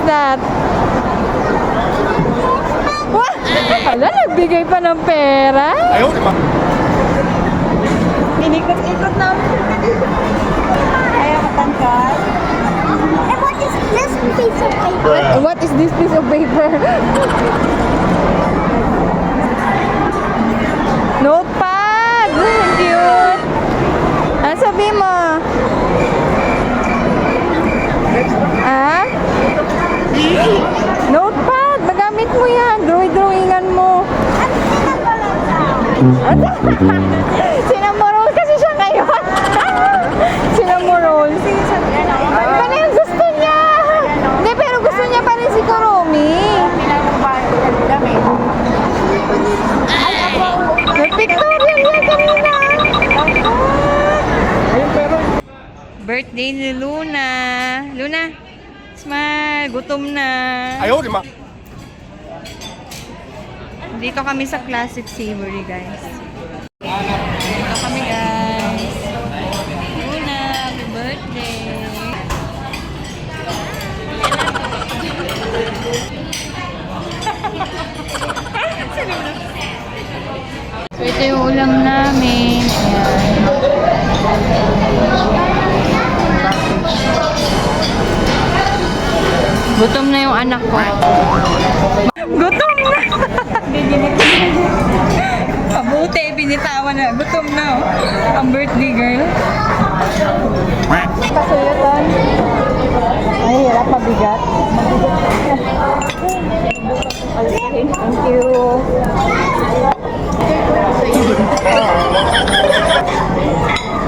that? What? Hala, nagbigay pa ng pera? Ayaw, di ba? Inikot-ikot namin. Ayaw matangkad. And what is this piece of paper? What is this piece of paper? Notepad! Cute! Ano sabi mo? Ah? Notepad! Magamit mo yan. Drawingan mo. Sinamorol kasi siya ngayon. Sinamorol. Iba na yung gusto niya. Hindi, pero gusto niya pa rin si Kurumi. Nag-pictorial yan kanina. Birthday ni Luna. Luna, smile. Gutom na. Ayaw, di ba? Dito kami sa Classic Savory, guys. Dito kami, guys. Luna, happy birthday. So, ito yung ulam namin. Ayan. Gutom na yung anak ko. Gutom na! Pabuti, binitawan na. Gutom na, oh. Ang birthday girl. Kasuyatan. Ay, hirap, mabigat. Thank you.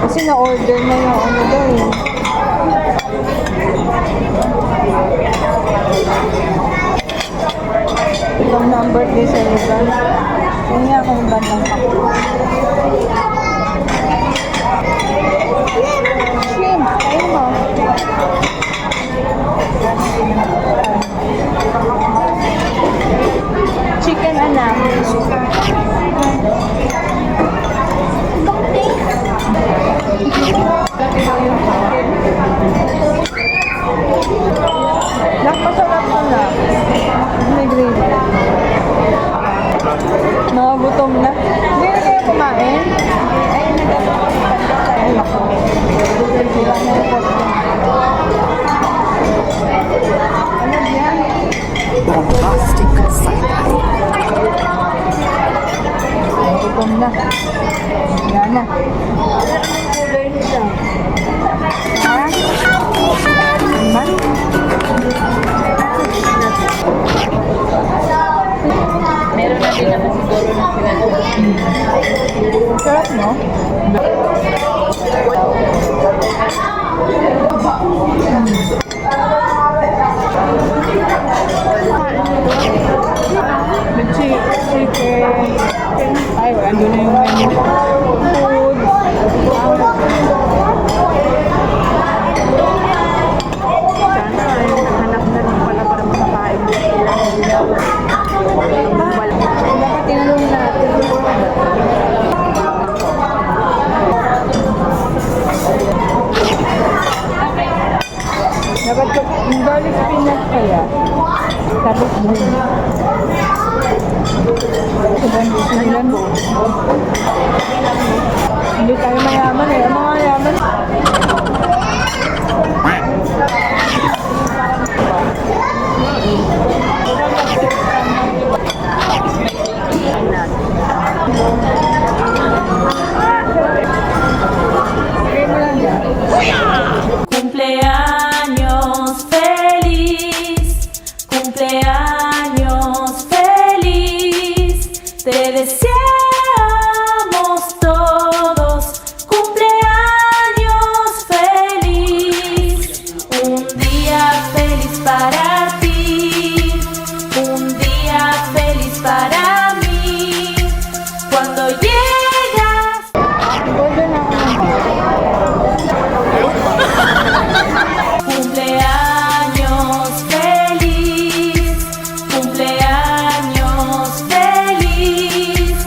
Kasi na-order na yung ano daw eh. Itong number day sa Liban. Yun nga kung bandang ako. Shrimp. Ayun mo. Chicken anak. Napasarap ko na. May gravy. Nakagutom na. Hindi na kayo kumain? Ay, nagkakakipan ka tayo. Ay, ako. Sila na yung post mo. Ano yan? Bombastic sci-fi. Gutom na. Yan na. Ha? Naman? Meron na din naman siguro na pinag-uwi. Sarap, no? Chicken. Ay, andun na yung menu. Food. Sana ay hanap na rin pala para makakain. Dapat tinanong natin. Dapat yung garlic spinach kaya. Tapos buhin. Hindi tayo mayaman eh. Ang mga yaman. Cumpleaños feliz, cumpleaños feliz, te deseamos todos cumpleaños feliz, un día feliz para ti, un día feliz para mí, cuando llegas. Cumpleaños feliz, cumpleaños feliz,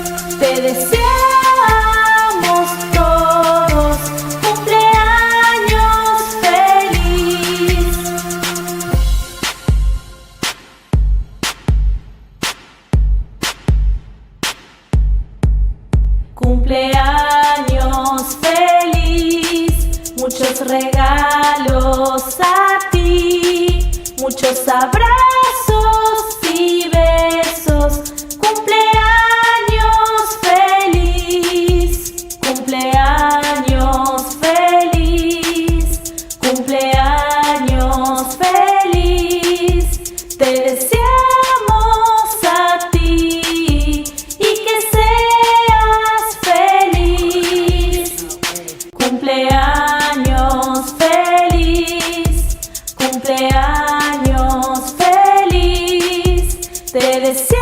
muchos abrazos y besos. Cumpleaños feliz, cumpleaños feliz, cumpleaños feliz. Te deseamos a ti y que seas feliz. Cumpleaños feliz, cumpleaños feliz. Te deseamos.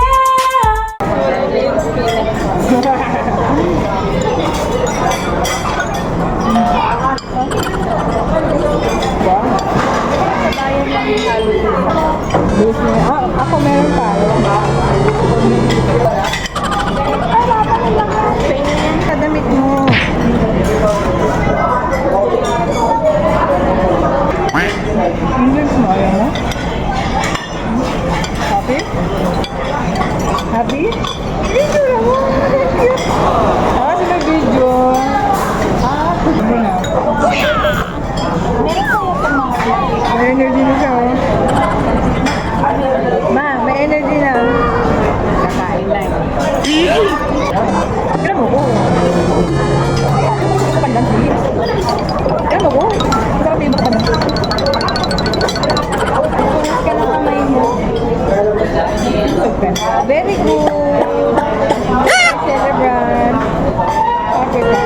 Ako meron tayo. Kadamit mo. English mo, ayaw mo? Happy? Happy? Video na mo! Ah, sila video. Ah, ano na? May energy na siya, oh. Ma, may energy na. Kakain lang. Kaya mo ko. Kapandang. Kaya mo ko. Sarap yung kapandang. Punas ka ng kamay mo. Very good. Celebrant. Okay ba?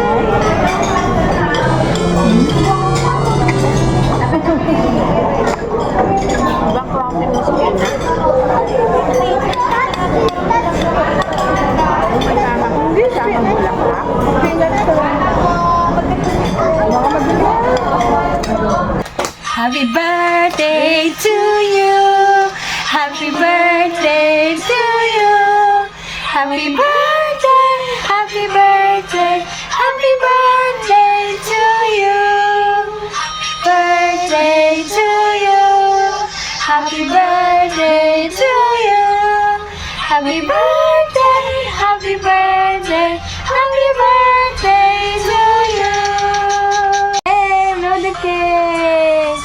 Hindi siya ang bulaklak. Happy birthday to you. Happy birthday to you. Happy birthday, happy birthday, happy birthday to you. Birthday to you. Happy birthday to you. Happy birthday, happy birthday, happy birthday to you. Hey, blow the cake.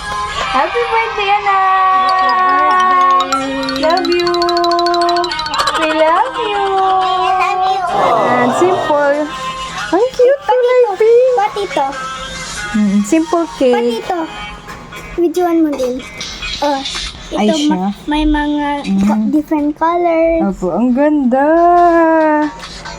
Happy birthday, anak. Love you. We love you. And simple. Ang cute kulay pink. Pati ito. Simple Pati cake. ito. Videoan mo din. Oh, ito Ay, siya. may mga different colors. Opo, ang ganda.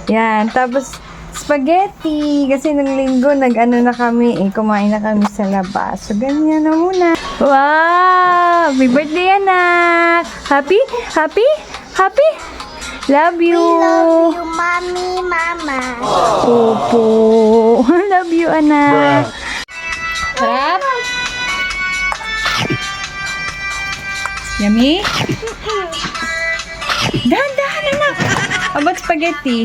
Yan, tapos spaghetti. Kasi nung linggo, nag-ano na kami, kumain na kami sa labas. So, ganyan na muna. Wow! Happy birthday, anak! Happy? Happy? Happy? Love you! We love you, mommy, mama. Opo! Love you, anak! Sarap? Yummy? Dahan-dahan, anak! About spaghetti.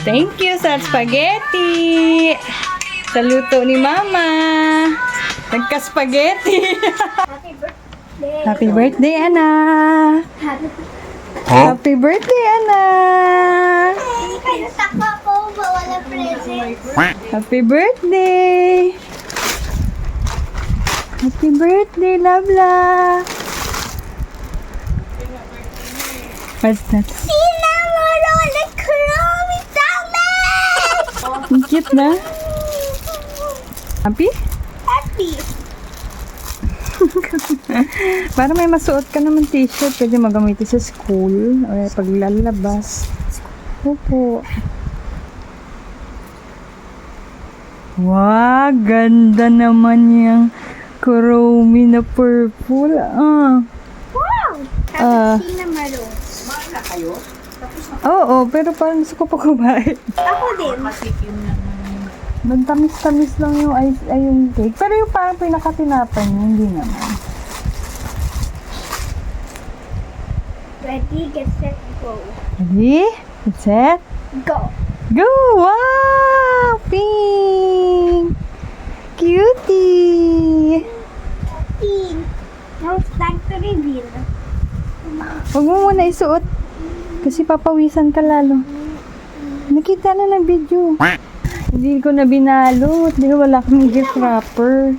Thank you sa spaghetti. Sa luto ni Mama. Nagka-spaghetti. Happy birthday. Happy birthday, anak. Happy Happy birthday, anak. Kaya takwa ko, wala present. Happy birthday. Happy birthday, Labla. What's that? Sinamorona Chrome Thomas! Ang cute na. Happy? Happy. Para may masuot ka naman t-shirt, pwede magamitin sa school o paglalabas. Opo. Wow, ganda naman yung chromey na purple. Wow! Ah. Happy Sinamaron. Oo, pero parang gusto ko pa kumain. Ako din. Nagtamis-tamis lang yung ice, ay yung cake. Pero yung parang pinakatinapay niya, hindi naman. Ready, get set, go. Ready? Get set? Go. Go! Wow! Pink! Cutie! Pink. Now it's time to reveal. Huwag mo muna isuot. Kasi papawisan ka lalo. Nakita na ng video. Hindi ko na binalot. Di wala kaming gift wrapper.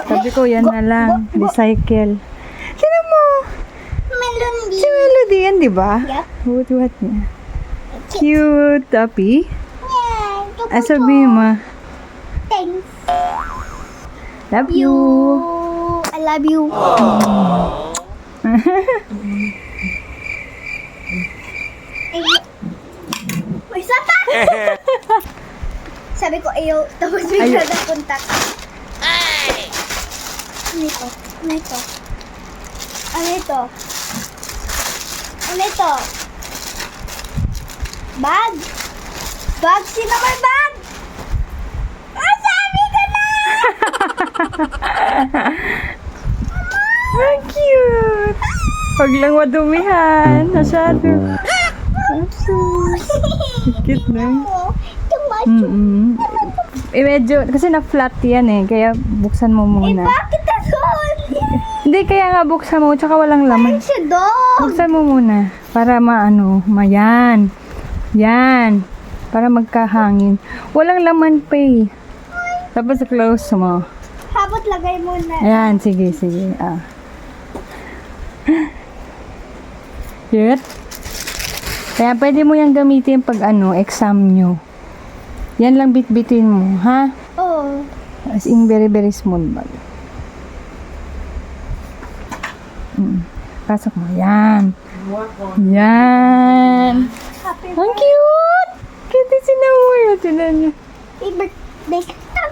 Sabi ko, yan na lang. Recycle. Sino mo? Melody. Si Melody yan, di ba? Yep. What niya? Cute. Tapi? Yeah. Sabihin mo. Thanks. Love you. I love you. May sata! Sabi ko ayaw, tapos bigla Ayaw. napunta ka. Ano ito? Ano ito? Ano ito? Ano ito? Bag? Bag? Sino may bag? Ah, sabi ko na! Ang cute. Huwag lang madumihan. Masyado. Cute na. Tumacho. Medyo, kasi na-flat yan eh. Kaya buksan mo muna. Bakit doon? Hindi, kaya nga buksan mo. Tsaka walang laman. Siya dog. Buksan mo muna. Para yan. Yan. Para magkahangin. Walang laman pa eh. Tapos close mo. Habot lagay mo na. Ayan, sige. Cute. Kaya pwede mo yung gamitin pag exam nyo. Yan lang bit-bitin mo, ha? Oh. As in very, very small bag. Pasok mo. Yan. Yan. Happy Ang cute! Cute si Namoy. Tinan niyo. birthday.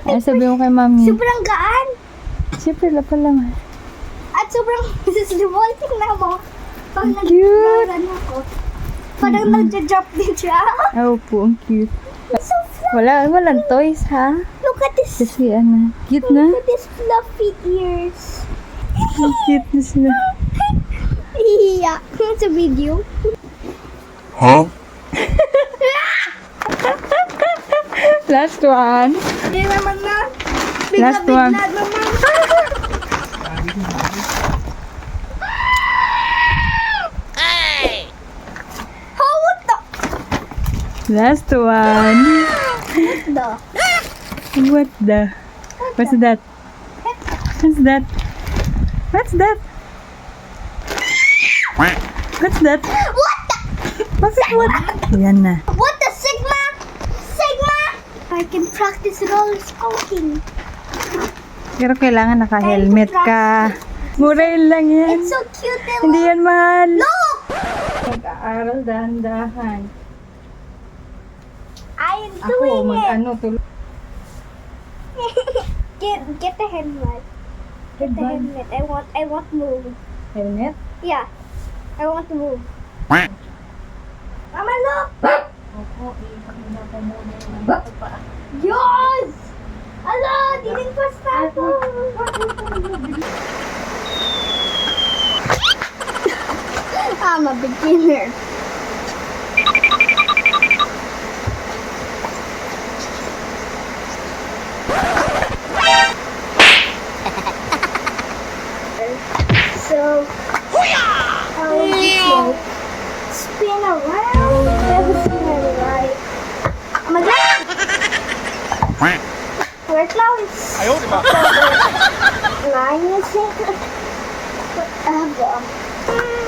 Ay, sabi mo kay mami. Sobrang gaan. Siyempre, lapa lang. At sobrang revolting na mo. Pag Cute. nag-run ako. Parang nagja-drop din siya. Oh, po, ang cute. So fluffy. Walang toys, ha? Look at this. Kasi cute na. Look at this fluffy ears. Ang cute na sila. Yeah. It's a video. Last one. Hindi naman na. Last one. Bigla naman. How the? Last one. The. What the? What's that? What's that? What's that? What's that? What the? Bakit what? Yan na. What the Sigma? Sigma? I can practice roller skating. Pero kailangan naka-helmet ka. Murail lang yan. It's so cute. Hindi yan mahal. Look! Mag-aaral dahan-dahan. I am Ako, doing tulog. it. Get the helmet. Get the helmet. I want move. Helmet? Yeah. I want to move. Mama, look! Yes! Ala, dinigpas na ako. I'm a beginner. So, spin around, everything right. Oh my god! Right now it's 9 whatever.